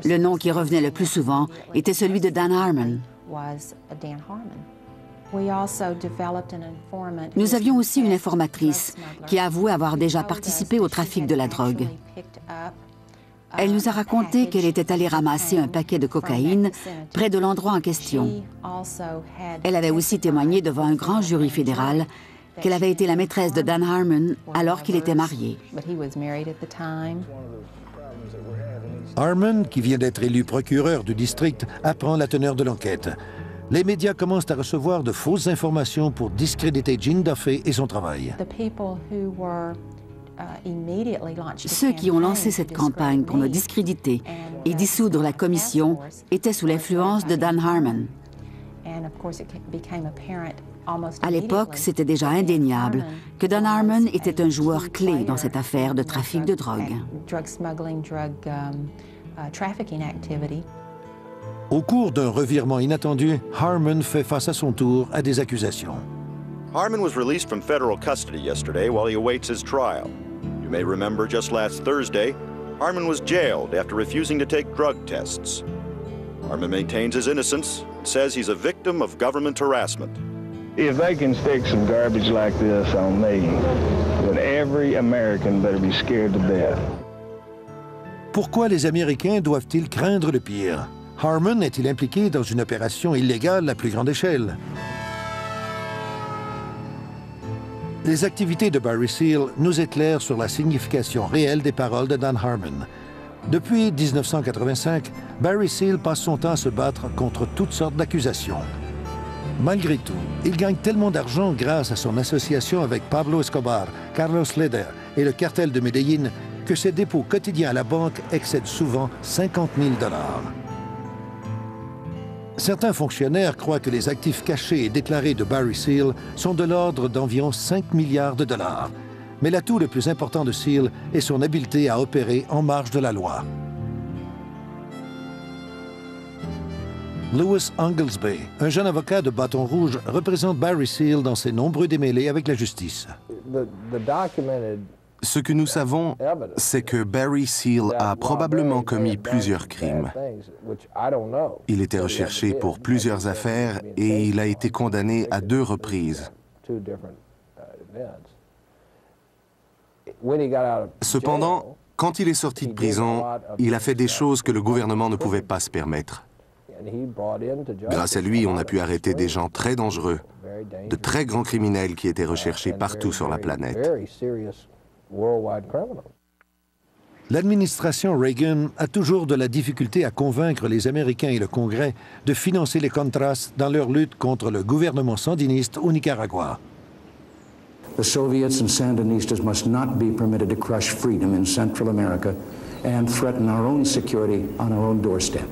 Le nom qui revenait le plus souvent était celui de Dan Harmon. Nous avions aussi une informatrice qui avouait avoir déjà participé au trafic de la drogue. Elle nous a raconté qu'elle était allée ramasser un paquet de cocaïne près de l'endroit en question. Elle avait aussi témoigné devant un grand jury fédéral qu'elle avait été la maîtresse de Dan Harmon alors qu'il était marié. Harmon, qui vient d'être élu procureur du district, apprend la teneur de l'enquête. Les médias commencent à recevoir de fausses informations pour discréditer Gene Duffy et son travail. Ceux qui ont lancé cette campagne pour me discréditer et dissoudre la commission étaient sous l'influence de Dan Harmon. À l'époque, c'était déjà indéniable que Dan Harmon était un joueur clé dans cette affaire de trafic de drogue. Au cours d'un revirement inattendu, Harmon fait face à son tour à des accusations. Harmon was released from federal custody yesterday while he awaits his trial. You may remember just last Thursday, Harmon was jailed after refusing to take drug tests. Harmon maintains his innocence and says he's a victim of government harassment. If they can stick some garbage like this on me, then every American better be scared to death. Pourquoi les Américains doivent-ils craindre le pire? Harmon est-il impliqué dans une opération illégale à plus grande échelle? Les activités de Barry Seal nous éclairent sur la signification réelle des paroles de Dan Harmon. Depuis 1985, Barry Seal passe son temps à se battre contre toutes sortes d'accusations. Malgré tout, il gagne tellement d'argent grâce à son association avec Pablo Escobar, Carlos Leder et le cartel de Medellín que ses dépôts quotidiens à la banque excèdent souvent 50 000 $. Certains fonctionnaires croient que les actifs cachés et déclarés de Barry Seal sont de l'ordre d'environ 5 milliards $. Mais l'atout le plus important de Seal est son habileté à opérer en marge de la loi. Louis Anglesby, un jeune avocat de bâton rouge, représente Barry Seal dans ses nombreux démêlés avec la justice. Ce que nous savons, c'est que Barry Seal a probablement commis plusieurs crimes. Il était recherché pour plusieurs affaires et il a été condamné à 2 reprises. Cependant, quand il est sorti de prison, il a fait des choses que le gouvernement ne pouvait pas se permettre. Grâce à lui, on a pu arrêter des gens très dangereux, de très grands criminels qui étaient recherchés partout sur la planète. L'administration Reagan a toujours de la difficulté à convaincre les Américains et le Congrès de financer les Contras dans leur lutte contre le gouvernement sandiniste au Nicaragua. The Soviets and Sandinistas must not be permitted to crush freedom in Central America and threaten our own security on our own doorstep.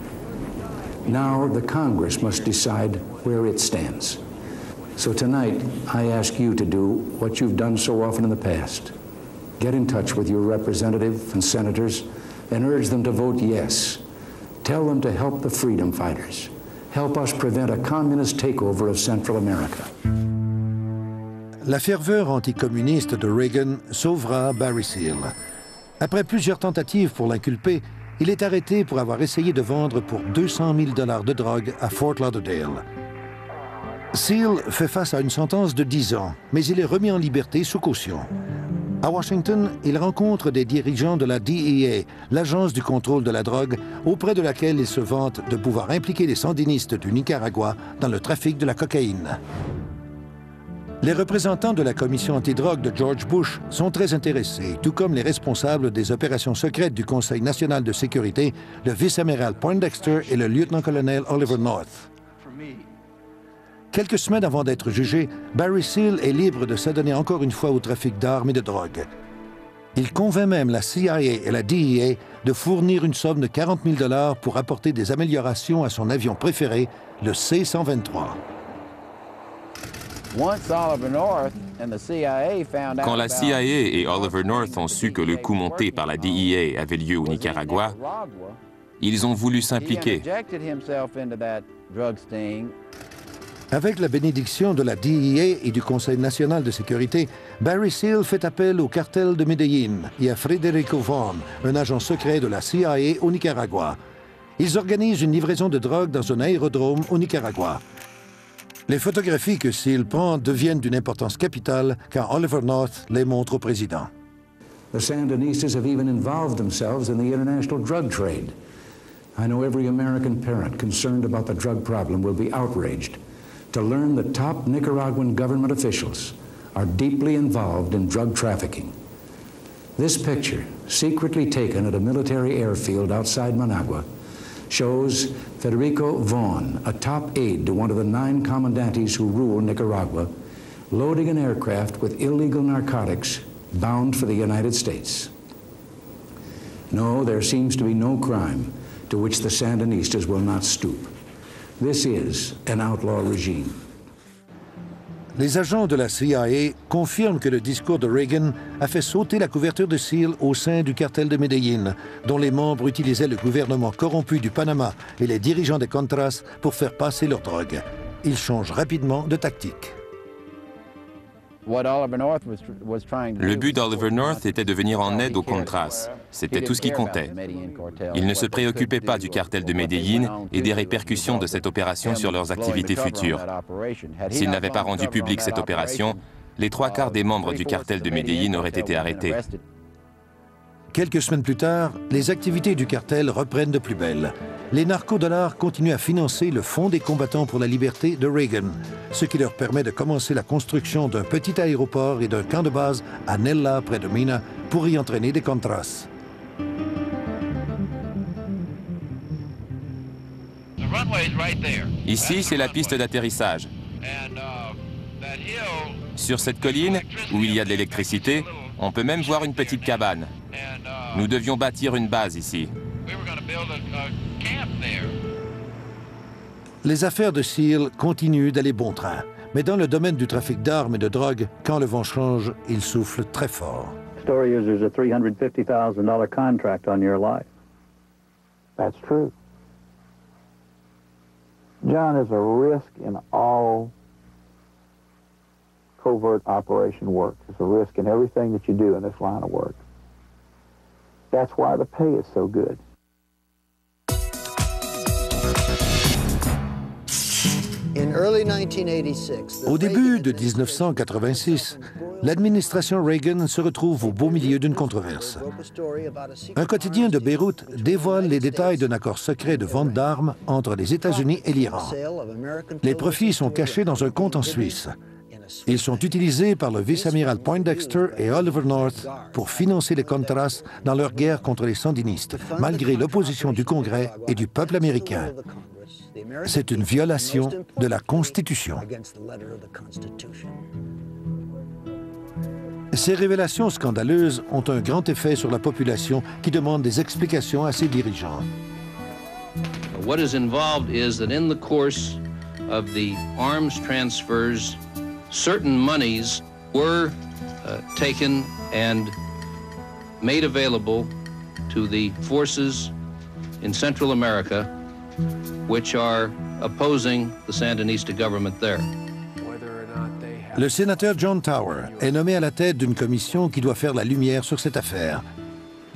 Now the Congress must decide where it stands. So tonight, I ask you to do what you've done so often in the past. Get in touch with your representatives and senators and urge them to vote yes. Tell them to help the freedom fighters. Help us prevent a communist takeover of Central America. La ferveur anticommuniste de Reagan sauvera Barry Seal. Après plusieurs tentatives pour l'inculper, il est arrêté pour avoir essayé de vendre pour 200 000 $ de drogue à Fort Lauderdale. Seal fait face à une sentence de 10 ans, mais il est remis en liberté sous caution. À Washington, il rencontre des dirigeants de la DEA, l'agence du contrôle de la drogue, auprès de laquelle il se vante de pouvoir impliquer les sandinistes du Nicaragua dans le trafic de la cocaïne. Les représentants de la commission antidrogue de George Bush sont très intéressés, tout comme les responsables des opérations secrètes du Conseil national de sécurité, le vice-amiral Poindexter et le lieutenant-colonel Oliver North. Quelques semaines avant d'être jugé, Barry Seal est libre de s'adonner encore une fois au trafic d'armes et de drogue. Il convainc même la CIA et la DEA de fournir une somme de 40 000 $ pour apporter des améliorations à son avion préféré, le C-123. Quand la CIA et Oliver North ont su que le coup monté par la DEA avait lieu au Nicaragua, ils ont voulu s'impliquer. Avec la bénédiction de la DEA et du Conseil national de sécurité, Barry Seal fait appel au cartel de Medellín et à Federico Vaughn, un agent secret de la CIA au Nicaragua. Ils organisent une livraison de drogue dans un aérodrome au Nicaragua. Les photographies que Seal prend deviennent d'une importance capitale quand Oliver North les montre au président. The Sandinistas have even involved themselves in the international drug trade. I know every American parent concerned about the drug problem will be outraged to learn that top Nicaraguan government officials are deeply involved in drug trafficking. This picture, secretly taken at a military airfield outside Managua, shows Federico Vaughn, a top aide to one of the 9 commandantes who rule Nicaragua, loading an aircraft with illegal narcotics bound for the United States. No, there seems to be no crime to which the Sandinistas will not stoop. This is an outlaw regime. Les agents de la CIA confirment que le discours de Reagan a fait sauter la couverture de Seal au sein du cartel de Medellín, dont les membres utilisaient le gouvernement corrompu du Panama et les dirigeants des Contras pour faire passer leur drogue. Ils changent rapidement de tactique. Le but d'Oliver North était de venir en aide aux Contras. C'était tout ce qui comptait. Il ne se préoccupait pas du cartel de Medellín et des répercussions de cette opération sur leurs activités futures. S'il n'avait pas rendu publique cette opération, les 3/4 des membres du cartel de Medellín auraient été arrêtés. Quelques semaines plus tard, les activités du cartel reprennent de plus belle. Les narcodollars continuent à financer le Fonds des combattants pour la liberté de Reagan, ce qui leur permet de commencer la construction d'un petit aéroport et d'un camp de base à Nella, près de Mina, pour y entraîner des Contras. Ici, c'est la piste d'atterrissage. Sur cette colline, où il y a de l'électricité, on peut même voir une petite cabane. Nous devions bâtir une base ici. Les affaires de Seal continuent d'aller bon train. Mais dans le domaine du trafic d'armes et de drogue, quand le vent change, il souffle très fort. The story is there's a $350,000 contract on your life. That's true. John, there's a risk in all covert operation work. There's a risk in everything that you do in this line of work. That's why the pay is so good. Au début de 1986, l'administration Reagan se retrouve au beau milieu d'une controverse. Un quotidien de Beyrouth dévoile les détails d'un accord secret de vente d'armes entre les États-Unis et l'Iran. Les profits sont cachés dans un compte en Suisse. Ils sont utilisés par le vice-amiral Poindexter et Oliver North pour financer les Contras dans leur guerre contre les sandinistes, malgré l'opposition du Congrès et du peuple américain. C'est une violation de la Constitution. Ces révélations scandaleuses ont un grand effet sur la population qui demande des explications à ses dirigeants. What is involved is that in the course of the arms transfers, certain monies were taken and made available to the forces in Central America which are opposing the Sandinista government there. Le sénateur John Tower est nommé à la tête d'une commission qui doit faire la lumière sur cette affaire.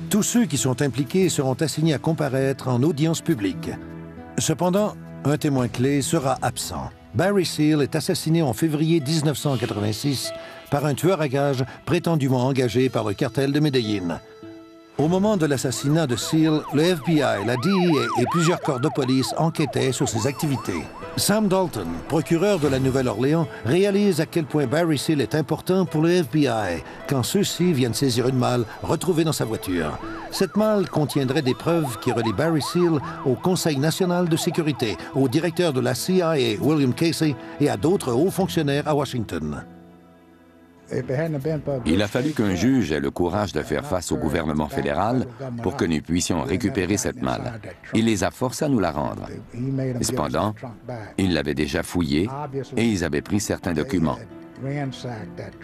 Tous ceux qui sont impliqués seront assignés à comparaître en audience publique. Cependant, un témoin clé sera absent. Barry Seal est assassiné en février 1986 par un tueur à gages prétendument engagé par le cartel de Medellín. Au moment de l'assassinat de Seal, le FBI, la DEA et plusieurs corps de police enquêtaient sur ses activités. Sam Dalton, procureur de la Nouvelle-Orléans, réalise à quel point Barry Seal est important pour le FBI quand ceux-ci viennent saisir une malle retrouvée dans sa voiture. Cette malle contiendrait des preuves qui relient Barry Seal au Conseil national de sécurité, au directeur de la CIA, William Casey, et à d'autres hauts fonctionnaires à Washington. Il a fallu qu'un juge ait le courage de faire face au gouvernement fédéral pour que nous puissions récupérer cette malle. Il les a forcés à nous la rendre. Cependant, ils l'avaient déjà fouillée et ils avaient pris certains documents.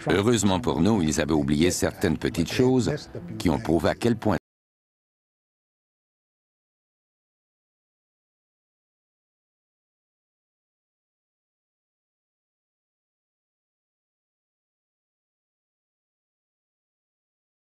Heureusement pour nous, ils avaient oublié certaines petites choses qui ont prouvé à quel point